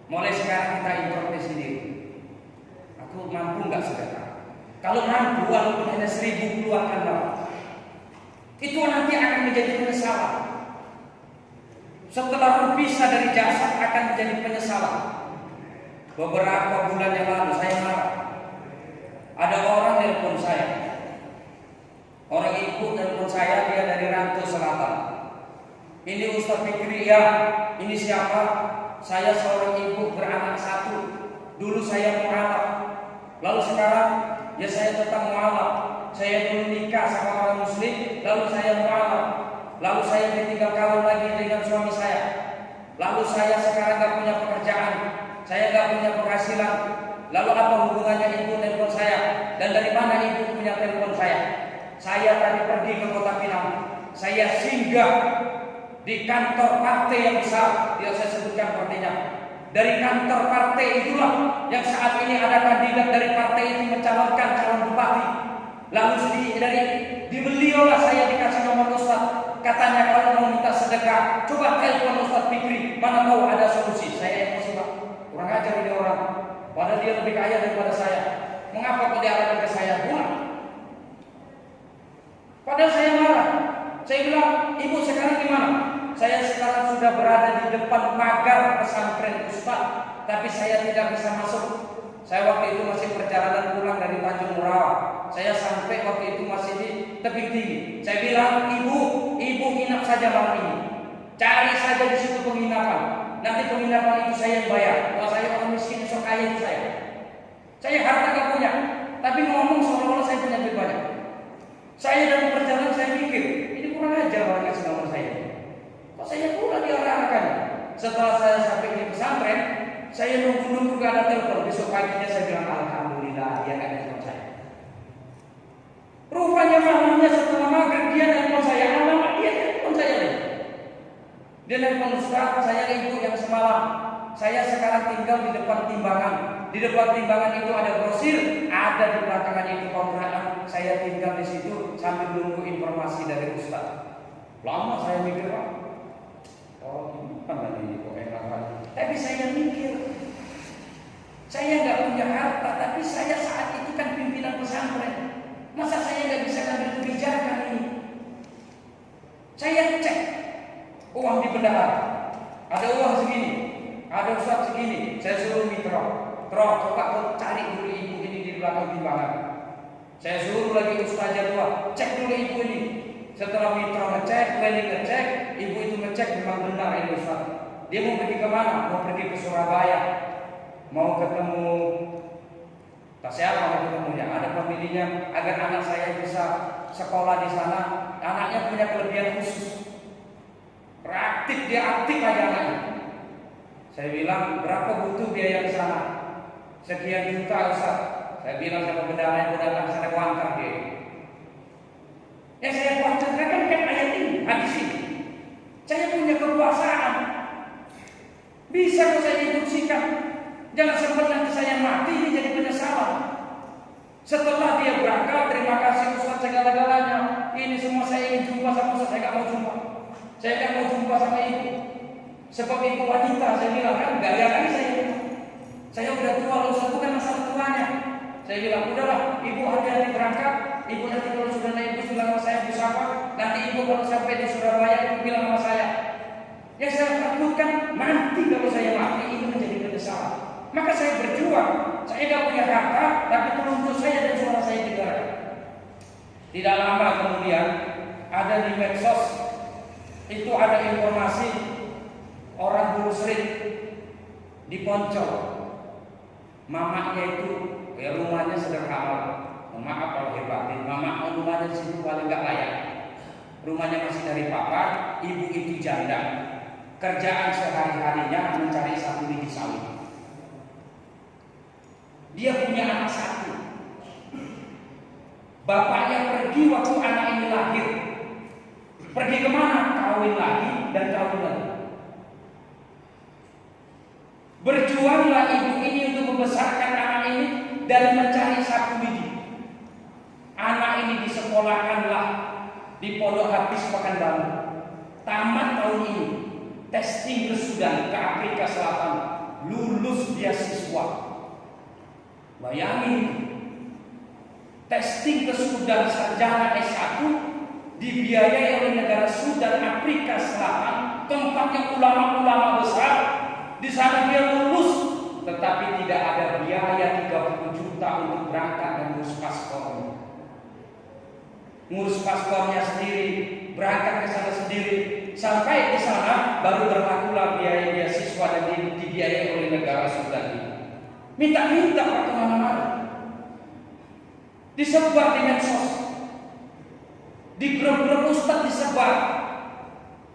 Mulai sekarang kita introspeksi diri. Aku mampu nggak sedekah? Kalau mampu, walaupun hanya 1000 keluarkanlah. Itu nanti akan menjadi penyesalan. Setelah berpisah dari jasad akan menjadi penyesalan. Beberapa bulan yang lalu saya marah. Ada orang telepon saya. Orang ibu telepon saya, dia dari Rantau Selatan. Ini Ustaz Fikri, ya. Ini siapa? Saya seorang ibu beranak 1. Dulu saya mualaf. Lalu sekarang ya saya tetap mualaf. Saya dulu nikah sama orang muslim, lalu saya mualaf. Lalu saya ditinggal kawin lagi dengan suami saya. Lalu saya sekarang gak punya pekerjaan, saya gak punya penghasilan. Lalu apa hubungannya ibu telepon saya? Dan dari mana ibu punya telepon saya? Saya tadi pergi ke Kota Pinang. Saya singgah di kantor partai yang besar. Yang saya sebutkan partainya. Dari kantor partai itulah yang saat ini ada kandidat dari partai itu mencalonkan calon bupati. Lalu di beliaulah saya dikasih nomor Ustaz. Katanya kalau mau minta sedekah, coba telepon Ustaz Fikri. Mana tahu ada solusi. Saya emosi, Pak. Kurang ajar ini orang. Padahal dia lebih kaya daripada saya. Mengapa kok diarahkan ke saya pula? Padahal saya marah. Saya bilang, ibu sekarang gimana? Saya sekarang sudah berada di depan pagar pesantren Ustaz, tapi saya tidak bisa masuk. Saya waktu itu masih perjalanan pulang dari Tanjung Murawa. Saya sampai waktu itu masih di tebing tinggi. Saya bilang, ibu nginap saja malam ini. Cari saja di situ penginapan. Nanti penginapan itu saya yang bayar. Kalau saya orang miskin, sok kaya itu saya. Saya harta gak punya, tapi ngomong seolah-olah saya punya duit banyak. Saya dalam perjalanan saya mikir, ini kurang ajar orang kasih nomor saya. Kok saya pula diarahkan? Setelah saya sampai di pesantren, saya nunggu gak ada telepon. Besok paginya saya bilang alhamdulillah dia ada telepon saya. Rupanya malamnya setelah maghrib dia telepon saya, alamat dia telepon saya lagi. Dia telepon Ustaz, saya ibu yang semalam. Saya sekarang tinggal di depan timbangan. Di depan timbangan itu ada grosir, ada di belakangan itu kontrakan. Saya tinggal di situ sambil nunggu informasi dari Ustaz. Lama saya mikir, Pak. Oh, gimana lagi kok enak. Tapi saya mikir, saya nggak punya harta, tapi saya saat itu kan pimpinan pesantren. Masa saya nggak bisa ngambil kebijakan ini? Saya cek uang di bendahara, ada uang segini, ada Ustaz segini. Saya suruh mitra, coba kau cari dulu ibu ini di belakang timbangan. Saya suruh lagi Ustazah tua, cek dulu ibu ini. Setelah mitra ngecek, planning ngecek, ibu itu ngecek memang benar ini Ustaz. Dia mau pergi kemana? Mau pergi ke Surabaya, mau ketemu tak siapa mau ketemunya. Ada pemilihnya agar anak saya bisa sekolah di sana. Anaknya punya kelebihan khusus, praktik dia aktif aja anaknya. Saya bilang berapa butuh biaya ke sana? Sekian juta Ustaz. Saya bilang sama bendahara yang datang sana kuantar dia. Yang saya kuantarkan kan ayat ini, hadis ini. Saya punya kekuasaan, bisa kok saya instruksikan. Jangan sampai nanti saya mati ini jadi penyesalan. Setelah dia berangkat, terima kasih Ustaz segala-galanya. Ini semua saya ingin jumpa sama Ustaz, saya gak mau jumpa. Saya gak mau jumpa sama ibu. Sebab ibu wanita, saya bilang kan gak ada lagi saya. Saya udah tua, lalu Ustaz bukan masalah tuanya. Saya bilang udahlah, ibu hati-hati berangkat. Ibu nanti kalau sudah naik bus bilang sama saya bisa apa? Nanti ibu kalau sampai di Surabaya ibu bilang sama saya. Yang saya takutkan nanti kalau saya mati itu menjadi penyesalan. Maka saya berjuang. Saya tidak punya harta, tapi penuntut saya dan suara saya didengarkan. Tidak lama kemudian ada di medsos itu ada informasi orang bunuh sering di Poncol. Mamanya itu ya rumahnya sederhana. Maaf kalau hebatin, mama rumahnya di situ paling nggak layak. Rumahnya masih dari papa, ibu itu janda. Kerjaan sehari-harinya mencari satu biji sawit. Dia punya anak 1. Bapaknya pergi waktu anak ini lahir. Pergi kemana? Kawin lagi dan kawin lagi. Berjuanglah ibu ini untuk membesarkan anak ini dan mencari satu biji. Anak ini disekolahkanlah di Pondok Hafiz Pekanbaru. Tamat tahun ini, testing ke Sudan, ke Afrika Selatan, lulus lulus beasiswa. Bayangin itu. Testing ke Sudan sarjana S1 dibiayai oleh negara Sudan Afrika Selatan, tempatnya ulama-ulama besar. Di sana dia lulus, tetapi tidak ada biaya 30 juta untuk berangkat dan ngurus paspornya. Ngurus paspornya sendiri, berangkat ke sana sendiri. Sampai di sana baru berlakulah biaya beasiswa dan dibiayai oleh negara Sudan ini. Minta-minta Pak kemana-mana. Disebar di medsos, di grup-grup ustaz disebar,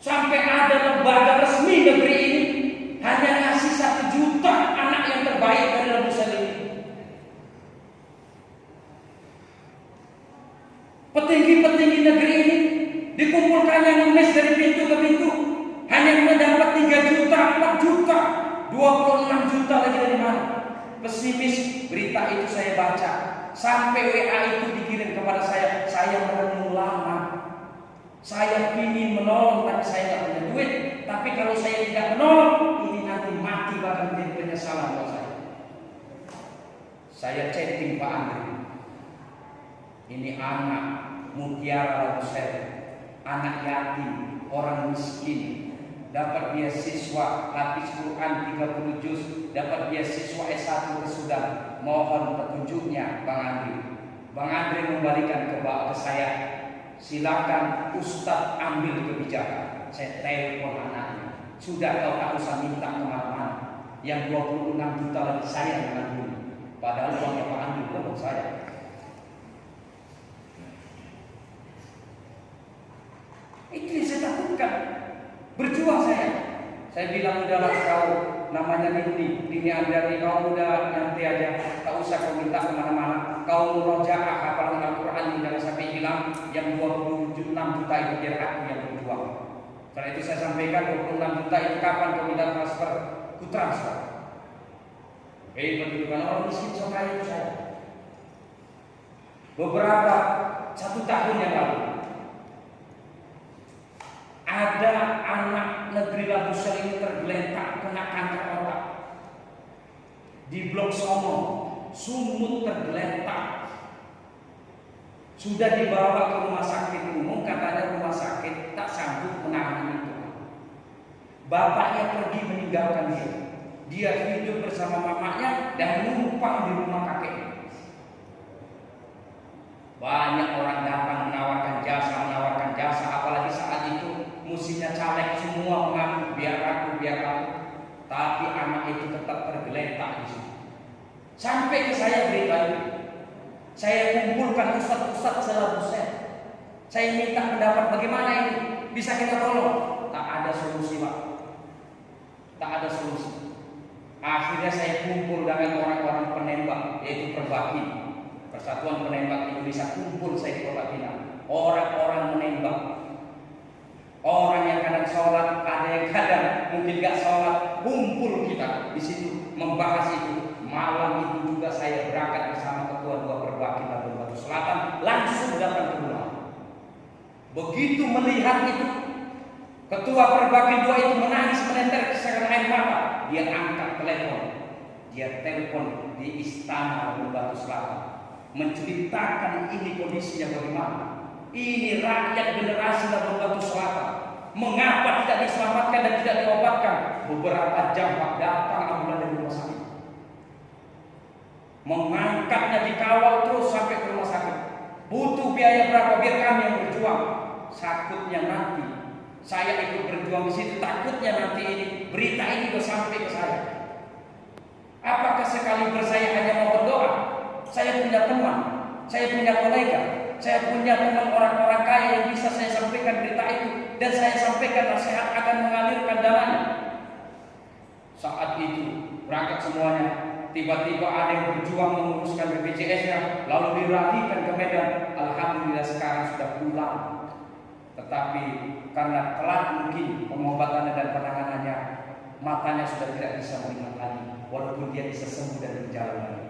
sampai ada lembaga resmi negeri ini hanya ngasih 1 juta anak yang terbaik dari Rabu ini. Petinggi-petinggi negeri ini dikumpulkannya ngemis dari pintu ke pintu, hanya mendapat 3 juta, 4 juta, 26 juta lagi dari mana? Pesimis. Berita itu saya baca. Sampai WA itu dikirim kepada saya merenung lama. Saya ingin menolong tapi saya tidak punya duit. Tapi kalau saya tidak menolong, ini nanti mati bahkan menjadi penyesalan buat saya. Saya chatting Pak Andri. Ini anak mutiara Rabuser, anak yatim, orang miskin, dapat beasiswa hadis Quran 30 juz, dapat beasiswa S1 ke Sudan. Mohon petunjuknya Bang Andri. Bang Andri membalikan ke saya, silakan Ustadz ambil kebijakan. Saya telepon anaknya, sudah kau tak usah minta kemana-mana. Yang 26 juta lagi saya yang menanggung. Padahal uangnya Pak Andri bukan saya. Itu yang saya takutkan. Berjuang saya. Saya bilang udahlah kau, namanya Dini Andriani, kau udah nanti aja, tak usah kau minta kemana-mana. Kau murojaah hafalan Al-Quran jangan sampai hilang. Yang 26 juta itu biar aku yang berjuang. Karena itu saya sampaikan 26 juta itu kapan kau minta transfer? Ku transfer. Kehidupan orang miskin so kaya itu saya. Beberapa 1 tahun yang lalu ada anak negeri Rabuser ini tergeletak kena kanker otak di Blok Sono, sumut tergeletak. Sudah dibawa ke rumah sakit umum, katanya rumah sakit tak sanggup menangani itu. Bapaknya pergi meninggalkan dia. Dia hidup bersama mamanya dan numpang di rumah kakeknya. Banyak orang datang menawarkan jasa, apalagi saat itu musimnya caleg, semua mengaku biar aku. Tapi anak itu tetap tergeletak di situ. Sampai ke saya berita itu. Saya kumpulkan ustaz-ustaz se-Rabuser. Saya minta pendapat bagaimana ini bisa kita tolong. Tak ada solusi Pak. Tak ada solusi. Akhirnya saya kumpul dengan orang-orang penembak, yaitu Perbaki, Persatuan Penembak Indonesia. Kumpul saya di Kota Pinang. Orang-orang menembak. Orang yang kadang sholat, ada yang kadang mungkin gak sholat, kumpul kita di situ membahas itu. Malam itu juga saya berangkat bersama ketua 2 Perbaki Labuan Batu Selatan, langsung datang ke rumah. Begitu melihat itu, ketua Perbaki 2 itu menangis menetes air mata. Dia angkat telepon, dia telepon di Istana Labuan Batu Selatan, menceritakan ini kondisinya bagaimana. Ini rakyat generasi Labuan Batu Selatan. Mengapa tidak diselamatkan dan tidak diobatkan? Beberapa jam Pak datang ambulan dari rumah sakit. Mengangkatnya dikawal terus sampai ke rumah sakit. Butuh biaya berapa biar kami yang berjuang. Takutnya nanti saya ikut berjuang di situ. Takutnya nanti ini berita ini sudah sampai ke saya. Apakah sekali saya hanya mau berdoa? Saya punya teman, saya punya kolega. Saya punya teman orang-orang kaya yang bisa saya sampaikan berita itu, dan saya sampaikan nasihat akan mengalirkan dananya. Saat itu berangkat semuanya. Tiba-tiba ada yang berjuang menguruskan BPJS-nya, lalu diralihkan ke Medan. Alhamdulillah sekarang sudah pulang. Tetapi karena telat mungkin pengobatannya dan penanganannya, matanya sudah tidak bisa melihat lagi, walaupun dia bisa sembuh dan berjalan lagi.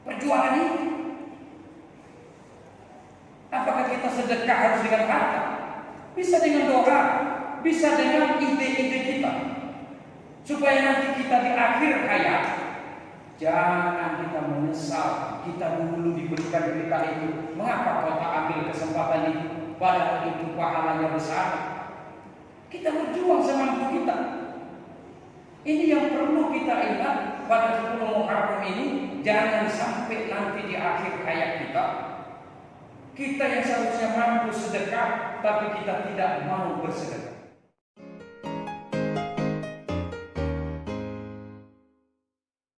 Perjuangan ini. Apakah kita sedekah harus dengan harta? Bisa dengan doa, bisa dengan ide-ide kita. Supaya nanti kita di akhir hayat jangan kita menyesal kita dulu diberikan berita itu. Mengapa kau tak ambil kesempatan itu? Padahal itu pahalanya besar. Kita berjuang semampu kita. Ini yang perlu kita ingat pada 10 Muharram ini. Jangan sampai nanti di akhir hayat kita yang seharusnya mampu sedekah, tapi kita tidak mau bersedekah.